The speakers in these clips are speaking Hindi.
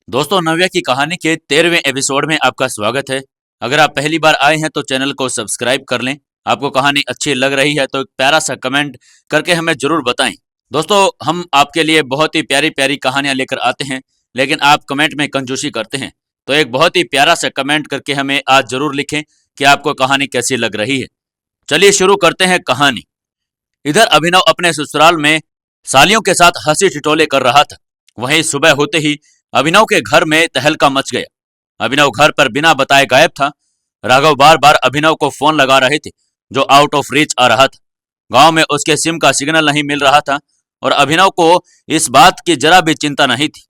दोस्तों, नव्या की कहानी के 13वें एपिसोड में आपका स्वागत है। अगर आप पहली बार आए हैं तो चैनल को सब्सक्राइब कर लें। आपको कहानी अच्छी लग रही है तो एक प्यारा सा कमेंट करके हमें जरूर बताएं। दोस्तों, हम आपके लिए बहुत ही प्यारी प्यारी कहानियां लेकर आते हैं, लेकिन आप कमेंट में कंजूसी करते हैं। तो एक बहुत ही प्यारा सा कमेंट करके हमें आज जरूर लिखें कि आपको कहानी कैसी लग रही है। चलिए शुरू करते हैं कहानी। इधर अभिनव अपने ससुराल में सालियों के साथ हंसी ठिठोले कर रहा था। वहीं सुबह होते ही अभिनव के घर में तहलका मच गया। अभिनव घर पर बिना बताए गायब था। राघव बार बार अभिनव को फोन लगा रहे थे, जो आउट ऑफ रीच आ रहा था। गांव में उसके सिम का सिग्नल नहीं मिल रहा था और अभिनव को इस बात की जरा भी चिंता नहीं थी।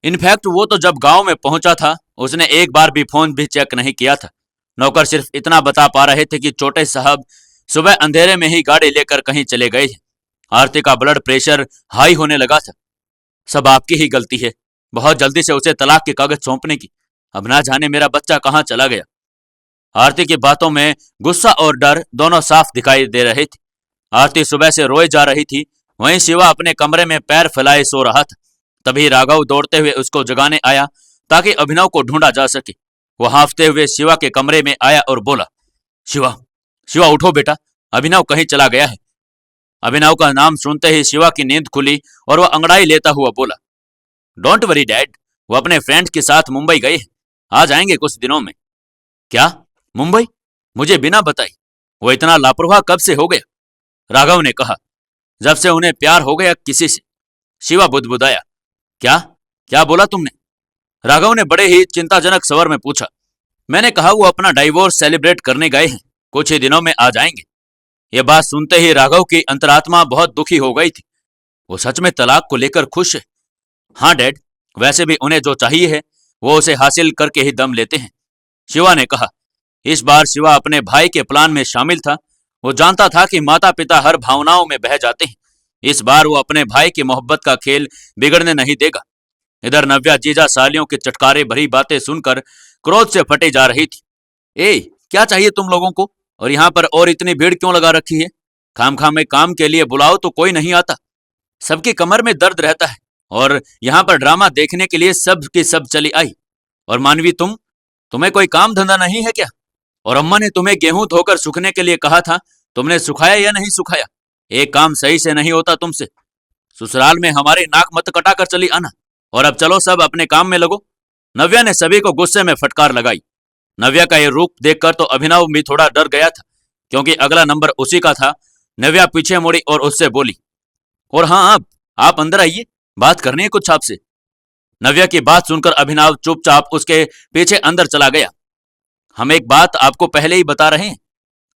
इनफैक्ट वो तो जब गांव में पहुंचा था उसने एक बार भी फोन भी चेक नहीं किया था। नौकर सिर्फ इतना बता पा रहे थे कि छोटे साहब सुबह अंधेरे में ही गाड़ी लेकर कहीं चले गए थे। आरती का ब्लड प्रेशर हाई होने लगा था। सब आपकी ही गलती है, बहुत जल्दी से उसे तलाक के कागज सौंपने की। अब ना जाने मेरा बच्चा कहाँ चला गया। आरती की बातों में गुस्सा और डर दोनों साफ दिखाई दे रहे थे। आरती सुबह से रोए जा रही थी। वहीं शिवा अपने कमरे में पैर फैलाए सो रहा था। तभी राघव दौड़ते हुए उसको जगाने आया ताकि अभिनव को ढूंढा जा सके। वो हांफते हुए शिवा के कमरे में आया और बोला, शिवा, शिवा उठो बेटा, अभिनव कहीं चला गया है। अभिनव का नाम सुनते ही शिवा की नींद खुली और वह अंगड़ाई लेता हुआ बोला, डोंट वरी डैड, वो अपने फ्रेंड के साथ मुंबई गए हैं, आ जाएंगे कुछ दिनों में। क्या? मुंबई? मुझे बिना बताई? वो इतना लापरवाह कब से हो गया? राघव ने कहा, जब से उन्हें प्यार हो गया किसी से। शिवा बुदबुदाया, क्या? क्या बोला तुमने? राघव ने बड़े ही चिंताजनक स्वर में पूछा, मैंने कहा वो अपना डाइवोर्स सेलिब्रेट करने गए हैं, कुछ ही दिनों में आ जाएंगे। यह बात सुनते ही राघव की अंतरात्मा बहुत दुखी हो गई थी। वो सच में तलाक को लेकर खुश है? हाँ डैड, वैसे भी उन्हें जो चाहिए है वो उसे हासिल करके ही दम लेते हैं, शिवा ने कहा। इस बार शिवा अपने भाई के प्लान में शामिल था। वो जानता था कि माता पिता हर भावनाओं में बह जाते हैं। इस बार वो अपने भाई की मोहब्बत का खेल बिगड़ने नहीं देगा। इधर नव्या जीजा सालियों की चटकारे भरी बातें सुनकर क्रोध से फटी जा रही थी। ए, क्या चाहिए तुम लोगों को? और यहाँ पर और इतनी भीड़ क्यों लगा रखी है? खामखा में काम के लिए बुलाओ तो कोई नहीं आता। सबकी कमर में दर्द रहता है और यहाँ पर ड्रामा देखने के लिए सब की सब चली आई। और मानवी, तुम्हें कोई काम धंधा नहीं है क्या? और अम्मा ने तुम्हें गेहूं धोकर सूखने के लिए कहा था, तुमने सुखाया या नहीं सुखाया? एक काम सही से नहीं होता तुमसे। ससुराल में हमारी नाक मत कटा कर चली आना। और अब चलो सब अपने काम में लगो। नव्या ने सभी को गुस्से में फटकार लगाई। नव्या का यह रूप देखकर तो अभिनव भी थोड़ा डर गया था, क्योंकि अगला नंबर उसी का था। नव्या पीछे मुड़ी और उससे बोली, और हाँ, आप अंदर आइए, बात करनी है कुछ आपसे। नव्या की बात सुनकर अभिनव चुपचाप उसके पीछे अंदर चला गया। हम एक बात आपको पहले ही बता रहे हैं,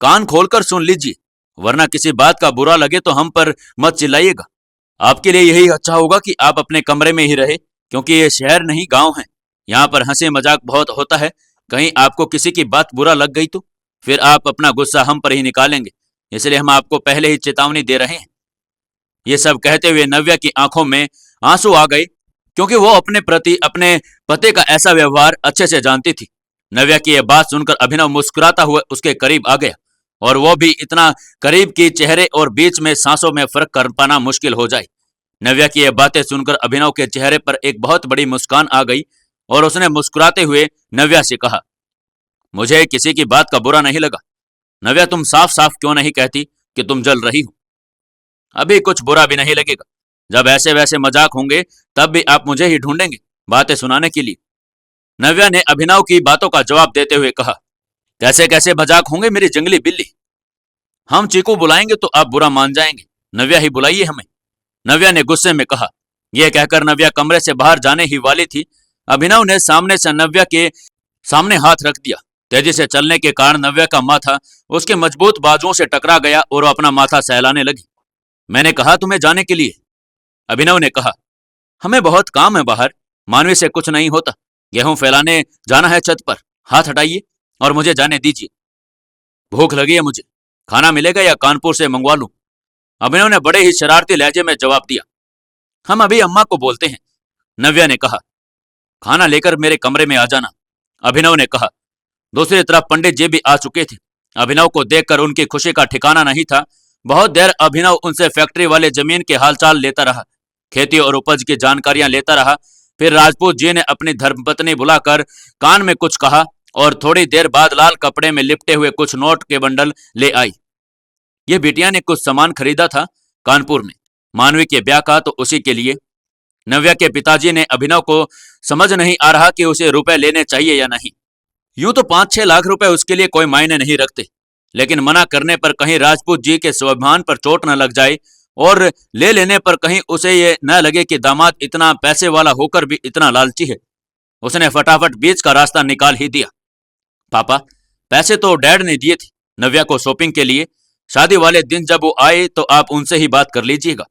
कान खोलकर सुन लीजिए, वरना किसी बात का बुरा लगे तो हम पर मत चिल्लाइएगा। आपके लिए यही अच्छा होगा कि आप अपने कमरे में ही रहे, क्योंकि ये शहर नहीं गांव है। यहाँ पर हंसी मजाक बहुत होता है। कहीं आपको किसी की बात बुरा लग गई तो फिर आप अपना गुस्सा हम पर ही निकालेंगे, इसलिए हम आपको पहले ही चेतावनी दे रहे हैं। ये सब कहते हुए नव्या की आंखों में आंसू आ गए, क्योंकि वो अपने प्रति अपने पति का ऐसा व्यवहार अच्छे से जानती थी। नव्या की यह बात सुनकर अभिनव मुस्कुराता हुआ उसके करीब आ गया, और वो भी इतना करीब कि चेहरे और बीच में सांसों में फर्क कर पाना मुश्किल हो जाए। नव्या की यह बातें सुनकर अभिनव के चेहरे पर एक बहुत बड़ी मुस्कान आ गई और उसने मुस्कुराते हुए नव्या से कहा, मुझे किसी की बात का बुरा नहीं लगा। नव्या, तुम साफ साफ क्यों नहीं कहती कि तुम जल रही हो? अभी कुछ बुरा भी नहीं लगेगा। जब ऐसे वैसे मजाक होंगे तब भी आप मुझे ही ढूंढेंगे बातें सुनाने के लिए। नव्या ने अभिनव की बातों का जवाब देते हुए कहा, कैसे कैसे मजाक होंगे मेरी जंगली बिल्ली? हम चीकू बुलाएंगे तो आप बुरा मान जाएंगे। नव्या ही बुलाइए हमें, नव्या ने गुस्से में कहा। यह कहकर नव्या कमरे से बाहर जाने ही वाली थी। अभिनव ने सामने से नव्या के सामने हाथ रख दिया। तेजी से चलने के कारण नव्या का माथा उसके मजबूत बाजुओं से टकरा गया और वो अपना माथा सहलाने लगी। मैंने कहा तुम्हें जाने के लिए, अभिनव ने कहा। हमें बहुत काम है बाहर, मानवी से कुछ नहीं होता। गेहूं फैलाने जाना है छत पर, हाथ हटाइए और मुझे जाने दीजिए। भूख लगी है मुझे, खाना मिलेगा या कानपुर से मंगवा लूं? अभिनव ने बड़े ही शरारती लहजे में जवाब दिया। हम अभी अम्मा को बोलते हैं, नव्या ने कहा। खाना लेकर मेरे कमरे में आ जाना, अभिनव ने कहा। दूसरी तरफ पंडित जी भी आ चुके थे। अभिनव को देखकर उनकी खुशी का ठिकाना नहीं था। बहुत देर अभिनव उनसे फैक्ट्री वाले जमीन के हालचाल लेता रहा, खेती और उपज की जानकारियां लेता रहा। फिर राजपूत जी ने अपनी धर्मपत्नी बुलाकर कान में कुछ कहा और थोड़ी देर बाद लाल कपड़े में लिपटे हुए कुछ नोट के बंडल ले आई। ये बिटिया ने कुछ सामान खरीदा था कानपुर में, मानवी के ब्याह का, तो उसी के लिए। नव्या के पिताजी ने अभिनव को समझ नहीं आ रहा कि उसे रुपए लेने चाहिए या नहीं। यूं तो 5-6 लाख रुपए उसके लिए कोई मायने नहीं रखते, लेकिन मना करने पर कहीं राजपूत जी के स्वाभिमान पर चोट न लग जाए और ले लेने पर कहीं उसे ये न लगे कि दामाद इतना पैसे वाला होकर भी इतना लालची है। उसने फटाफट बीच का रास्ता निकाल ही दिया। पापा, पैसे तो डैड ने दिए थे नव्या को शॉपिंग के लिए। शादी वाले दिन जब वो आए तो आप उनसे ही बात कर लीजिएगा।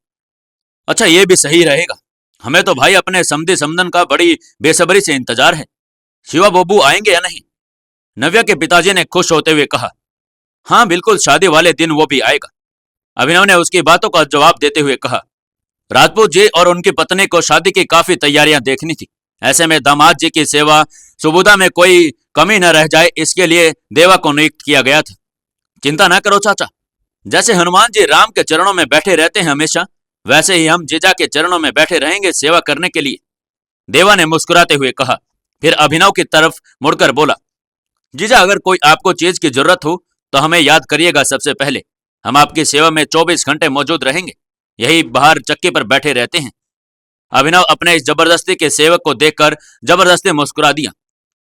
अच्छा, ये भी सही रहेगा। हमें तो भाई अपने समधी समधन का बड़ी बेसब्री से इंतजार है। शिवा बब्बू आएंगे या नहीं? नव्या के पिताजी ने खुश होते हुए कहा। हाँ बिल्कुल, शादी वाले दिन वो भी आएगा। अभिनव ने उसकी बातों का जवाब देते हुए कहा। राजपूत जी और उनकी पत्नी को शादी की काफी तैयारियां देखनी थी। ऐसे में दामाद जी की सेवा सुबुदा में कोई कमी न रह जाए, इसके लिए देवा को नियुक्त किया गया था। चिंता न करो चाचा, जैसे हनुमान जी राम के चरणों में बैठे रहते हैं हमेशा, वैसे ही हम जीजा के चरणों में बैठे रहेंगे सेवा करने के लिए, देवा ने मुस्कुराते हुए कहा। फिर अभिनव की तरफ मुड़कर बोला, जीजा अगर कोई आपको चीज की जरूरत हो तो हमें याद करिएगा सबसे पहले। हम आपकी सेवा में 24 घंटे मौजूद रहेंगे, यही बाहर चक्की पर बैठे रहते हैं। अभिनव अपने इस जबरदस्ती के सेवक को देखकर जबरदस्ती मुस्कुरा दिया।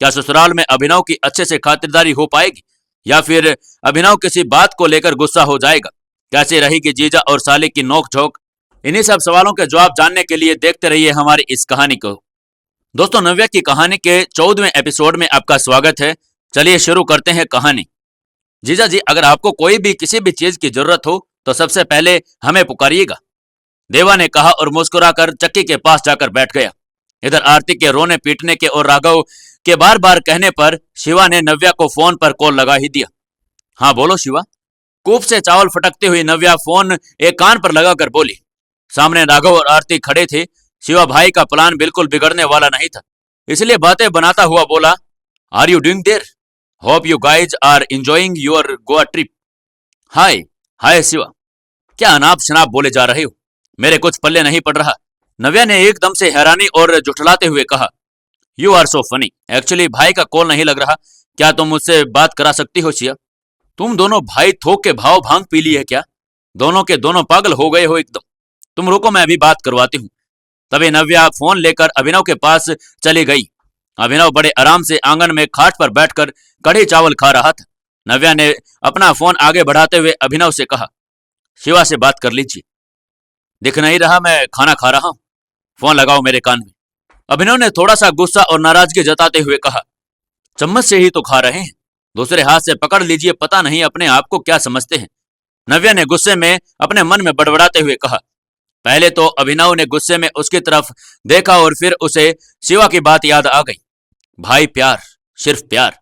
क्या ससुराल में अभिनव की अच्छे से खातिरदारी हो पाएगी, या फिर अभिनव किसी बात को लेकर गुस्सा हो जाएगा? कैसे रहेगी जीजा और साले की नोक झोंक? इन्हीं सब सवालों के जवाब जानने के लिए देखते रहिए हमारी इस कहानी को। दोस्तों, नव्या की कहानी के 14वें एपिसोड में आपका स्वागत है। चलिए शुरू करते हैं कहानी। जीजा जी, अगर आपको कोई भी किसी भी चीज की जरूरत हो तो सबसे पहले हमें पुकारिएगा, देवा ने कहा और मुस्कुराकर चक्की के पास जाकर बैठ गया। इधर आरती के रोने पीटने के और राघव के बार बार कहने पर शिवा ने नव्या को फोन पर कॉल लगा ही दिया। हाँ बोलो शिवा। कूप से चावल फटकती हुई नव्या फोन एक कान पर लगाकर बोली। सामने राघव और आरती खड़े थे। शिवा भाई का प्लान बिल्कुल बिगड़ने वाला नहीं था, इसलिए बातें बनाता हुआ बोला, are you doing there? Hope you guys are enjoying your Goa trip. Hi hi Shiva, क्या अनाप शनाप बोले जा रहे हो? मेरे कुछ पल्ले नहीं पड़ रहा, नव्या ने एकदम से हैरानी और जुठलाते हुए कहा। You are so funny. Actually भाई का कॉल नहीं लग रहा, क्या तुम मुझसे बात करा सकती हो शिया? तुम दोनों भाई थोक के भाव भांग पी ली है क्या? दोनों के दोनों पागल हो गए हो एकदम। तुम रुको, मैं अभी बात करवाती हूँ। तभी नव्या फोन लेकर अभिनव के पास चली गई। अभिनव बड़े आराम से आंगन में खाट पर बैठकर कढ़ी चावल खा रहा था। नव्या ने अपना फोन आगे बढ़ाते हुए अभिनव से कहा, शिवा से बात कर लीजिए। दिख नहीं रहा मैं खाना खा रहा हूं, फोन लगाओ मेरे कान में। अभिनव ने थोड़ा सा गुस्सा और नाराजगी जताते हुए कहा, चम्मच से ही तो खा रहे हैं, दूसरे हाथ से पकड़ लीजिए, पता नहीं अपने आप को क्या समझते हैं। नव्या ने गुस्से में अपने मन में बड़बड़ाते हुए कहा। पहले तो अभिनव ने गुस्से में उसकी तरफ देखा और फिर उसे शिवा की बात याद आ गई। भाई प्यार, सिर्फ प्यार।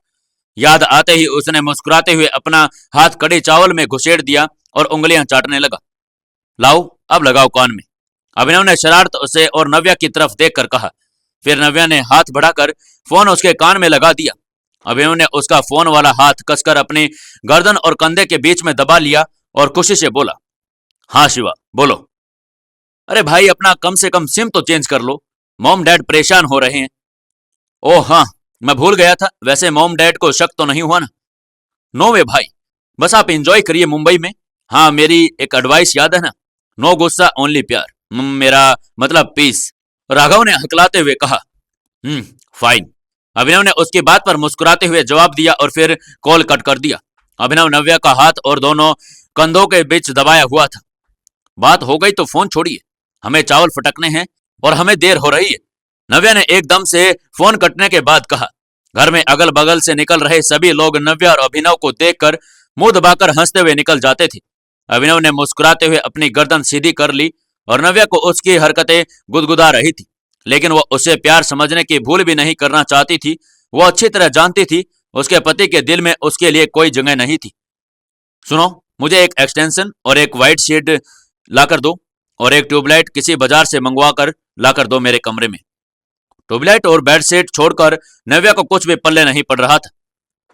याद आते ही उसने मुस्कुराते हुए अपना हाथ कड़ी चावल में घुसेड़ दिया और उंगलियां चाटने लगा। लाओ अब लगाओ कान में, अभिनव ने शरारत से और नव्या की तरफ देखकर कहा। फिर नव्या ने हाथ बढ़ाकर फोन उसके कान में लगा दिया। अभिनव ने उसका फोन वाला हाथ कसकर अपनी गर्दन और कंधे के बीच में दबा लिया और खुशी से बोला, हाँ शिवा बोलो। अरे भाई, अपना कम से कम सिम तो चेंज कर लो, मॉम डैड परेशान हो रहे हैं। ओह हाँ, मैं भूल गया था। वैसे मॉम डैड को शक तो नहीं हुआ ना? नो वे भाई, बस आप एंजॉय करिए मुंबई में। हाँ, मेरी एक एडवाइस याद है ना, नो गुस्सा ओनली प्यार, मेरा मतलब पीस, राघव ने हकलाते हुए कहा। फाइन। अभिनव ने उसकी बात पर मुस्कुराते हुए जवाब दिया और फिर कॉल कट कर दिया। अभिनव नव्या का हाथ और दोनों कंधों के बीच दबाया हुआ था। बात हो गई तो फोन छोड़िए, हमें चावल फटकने हैं और हमें देर हो रही है, नव्या ने एकदम से फोन कटने के बाद कहा। घर में अगल बगल से निकल रहे सभी लोग नव्या और अभिनव को देखकर मुंह दबाकर हंसते हुए निकल जाते थे। अभिनव ने मुस्कुराते हुए अपनी गर्दन सीधी कर ली और नव्या को उसकी हरकतें गुदगुदा रही थी, लेकिन वह उसे प्यार समझने की भूल भी नहीं करना चाहती थी। वो अच्छी तरह जानती थी उसके पति के दिल में उसके लिए कोई जगह नहीं थी। सुनो, मुझे एक एक्सटेंशन और एक व्हाइट शीट लाकर दो और एक ट्यूबलाइट किसी बाजार से मंगवा कर लाकर दो मेरे कमरे में। ट्यूबलाइट और बेडशीट छोड़कर नव्या को कुछ भी पल्ले नहीं पड़ रहा था।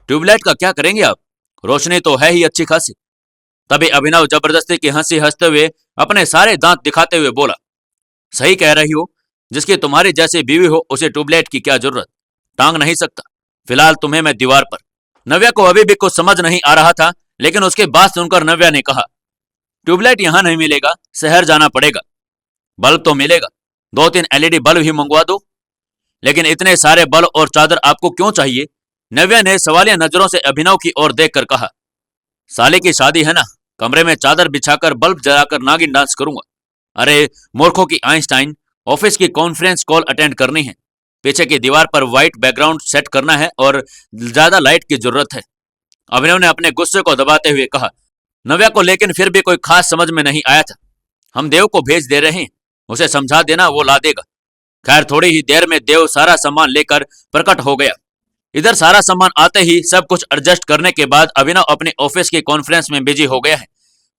ट्यूबलाइट का क्या करेंगे आप? रोशनी तो है ही अच्छी खासी। तभी अभिनव जबरदस्ती की हंसी हंसते हुए अपने सारे दांत दिखाते हुए बोला, सही कह रही हो, जिसकी तुम्हारी जैसी बीवी हो उसे ट्यूबलाइट की क्या जरूरत, टांग नहीं सकता। फिलहाल तुम्हें मैं दीवार पर। नव्या को अभी भी कुछ समझ नहीं आ रहा था, लेकिन उसकी बात सुनकर नव्या ने कहा, ट्यूबलाइट यहां नहीं मिलेगा, शहर जाना पड़ेगा। बल्ब तो मिलेगा, 2-3 एलईडी बल्ब ही मंगवा दो। लेकिन इतने सारे बल्ब और चादर आपको क्यों चाहिए? नव्या ने सवालिया नजरों से अभिनव की ओर देखकर कहा, साले की शादी है ना, कमरे में चादर बिछाकर बल्ब जलाकर नागिन डांस करूंगा। अरे मूर्खों की आइंस्टाइन, ऑफिस की कॉन्फ्रेंस कॉल अटेंड करनी है, पीछे की दीवार पर व्हाइट बैकग्राउंड सेट करना है और ज्यादा लाइट की जरूरत है। अभिनव ने अपने गुस्से को दबाते हुए कहा। नव्या को लेकिन फिर भी कोई खास समझ में नहीं आया था। हम देव को भेज दे रहे हैं, उसे समझा देना, वो ला देगा। खैर थोड़ी ही देर में देव सारा सामान लेकर प्रकट हो गया। इधर सारा सामान आते ही सब कुछ एडजस्ट करने के बाद अभिनव अपने ऑफिस की कॉन्फ्रेंस में बिजी हो गया है।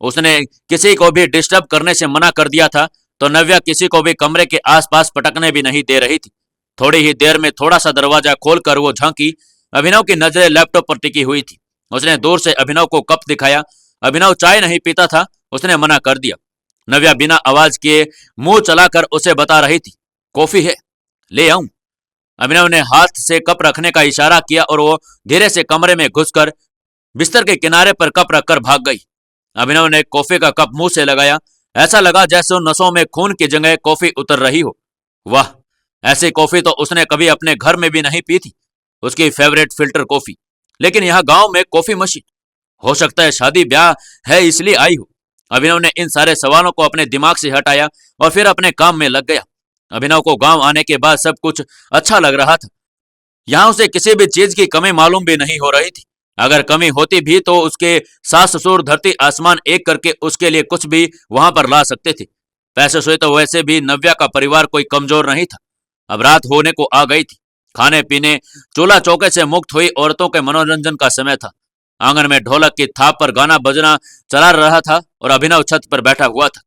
उसने किसी को भी डिस्टर्ब करने से मना कर दिया था, तो नव्या किसी को भी कमरे के आसपास पटकने भी नहीं दे रही थी। थोड़ी ही देर में थोड़ा सा दरवाजा खोलकर वो झांकी। अभिनव की नजरें लैपटॉप पर टिकी हुई थी। उसने दूर से अभिनव को कप दिखाया। अभिनव चाय नहीं पीता था, उसने मना कर दिया। नव्या बिना आवाज किए मुंह चलाकर उसे बता रही थी, कॉफी है, ले आऊं? अभिनव ने हाथ से कप रखने का इशारा किया और वो धीरे से कमरे में घुसकर बिस्तर के किनारे पर कप रखकर भाग गई। अभिनव ने कॉफी का कप मुंह से लगाया। ऐसा लगा जैसे उन नसों में खून की जगह कॉफी उतर रही हो। वाह, ऐसी कॉफी तो उसने कभी अपने घर में भी नहीं पी थी, उसकी फेवरेट फिल्टर कॉफी। लेकिन यहाँ गांव में कॉफी मशीन, हो सकता है शादी ब्याह है इसलिए आई हो। अभिनव ने इन सारे सवालों को अपने दिमाग से हटाया और फिर अपने काम में लग गया। अभिनव को गांव आने के बाद सब कुछ अच्छा लग रहा था। यहाँ उसे किसी भी चीज की कमी मालूम भी नहीं हो रही थी। अगर कमी होती भी तो उसके सास ससुर धरती आसमान एक करके उसके लिए कुछ भी वहां पर ला सकते थे। पैसे से तो वैसे भी नव्या का परिवार कोई कमजोर नहीं था। अब रात होने को आ गई थी। खाने पीने चूल्हा चौके से मुक्त हुई औरतों के मनोरंजन का समय था। आंगन में ढोलक की थाप पर गाना बजना चला रहा था और अभिनव छत पर बैठा हुआ था।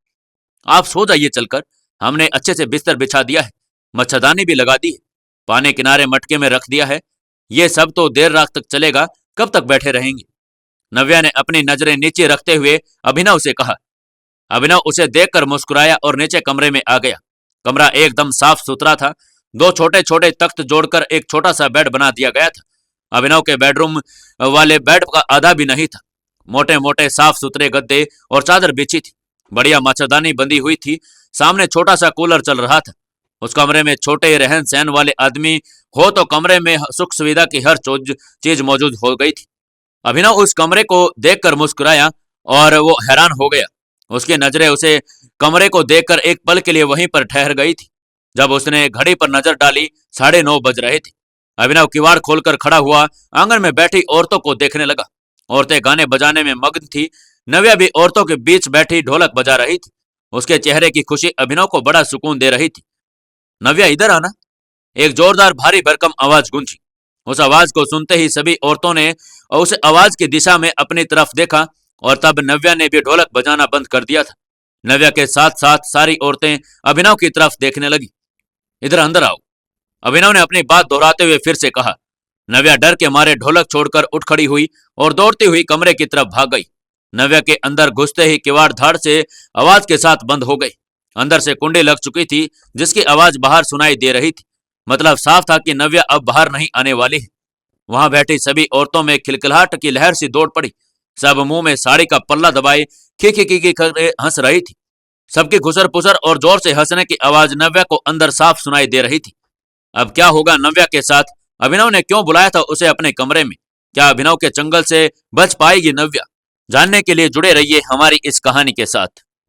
आप सो जाइए चलकर, हमने अच्छे से बिस्तर बिछा दिया है, मच्छरदानी भी लगा दी है, पानी किनारे मटके में रख दिया है। ये सब तो देर रात तक चलेगा, कब तक बैठे रहेंगे? नव्या ने अपनी नजरें नीचे रखते हुए अभिनव से कहा। अभिनव उसे देखकर मुस्कुराया और नीचे कमरे में आ गया। कमरा एकदम साफ सुथरा था। 2 छोटे छोटे तख्त जोड़कर एक छोटा सा बेड बना दिया गया था। अभिनव के बेडरूम वाले बेड का आधा भी नहीं था। मोटे मोटे साफ सुथरे गद्दे और चादर बिछी थी। बढ़िया मच्छरदानी बंधी हुई थी। सामने छोटा सा कूलर चल रहा था। उस कमरे में छोटे रहन सहन वाले आदमी हो तो कमरे में सुख सुविधा की हर चीज मौजूद हो गई थी। अभिनव उस कमरे को देखकर मुस्कुराया और वो हैरान हो गया। उसकी नजरें उसे कमरे को देखकर एक पल के लिए वहीं पर ठहर गई थी। जब उसने घड़ी पर नजर डाली, 9:30 बज रहे थे। अभिनव किवाड़ खोलकर खड़ा हुआ आंगन में बैठी औरतों को देखने लगा। औरतें गाने बजाने में मग्न थी। नव्या भी औरतों के बीच बैठी ढोलक बजा रही थी। उसके चेहरे की खुशी अभिनव को बड़ा सुकून दे रही थी। नव्या इधर आना, एक जोरदार भारी भरकम आवाज गूंजी। उस आवाज को सुनते ही सभी औरतों ने उस आवाज की दिशा में अपनी तरफ देखा और तब नव्या ने भी ढोलक बजाना बंद कर दिया था। नव्या के साथ साथ सारी औरतें अभिनव की तरफ देखने लगी। इधर अंदर आओ, अभिनव ने अपनी बात दोहराते हुए फिर से कहा। नव्या डर के मारे ढोलक छोड़कर उठ खड़ी हुई और दौड़ती हुई कमरे की तरफ भाग गई। नव्या के अंदर घुसते ही किवाड़ धाड़ से आवाज के साथ बंद हो गई। अंदर से कुंडी लग चुकी थी, जिसकी आवाज बाहर सुनाई दे रही थी। मतलब साफ था कि नव्या अब बाहर नहीं आने वाली है। वहां बैठी सभी औरतों में खिलखिलाहट की लहर सी दौड़ पड़ी। सब मुंह में साड़ी का पल्ला दबाए खी खी खी करके हंस रही थी। सबकी घुसर पुसर और जोर से हंसने की आवाज नव्या को अंदर साफ सुनाई दे रही थी। अब क्या होगा नव्या के साथ? अभिनव ने क्यों बुलाया था उसे अपने कमरे में? क्या अभिनव के चंगल से बच पाएगी नव्या? जानने के लिए जुड़े रहिए हमारी इस कहानी के साथ।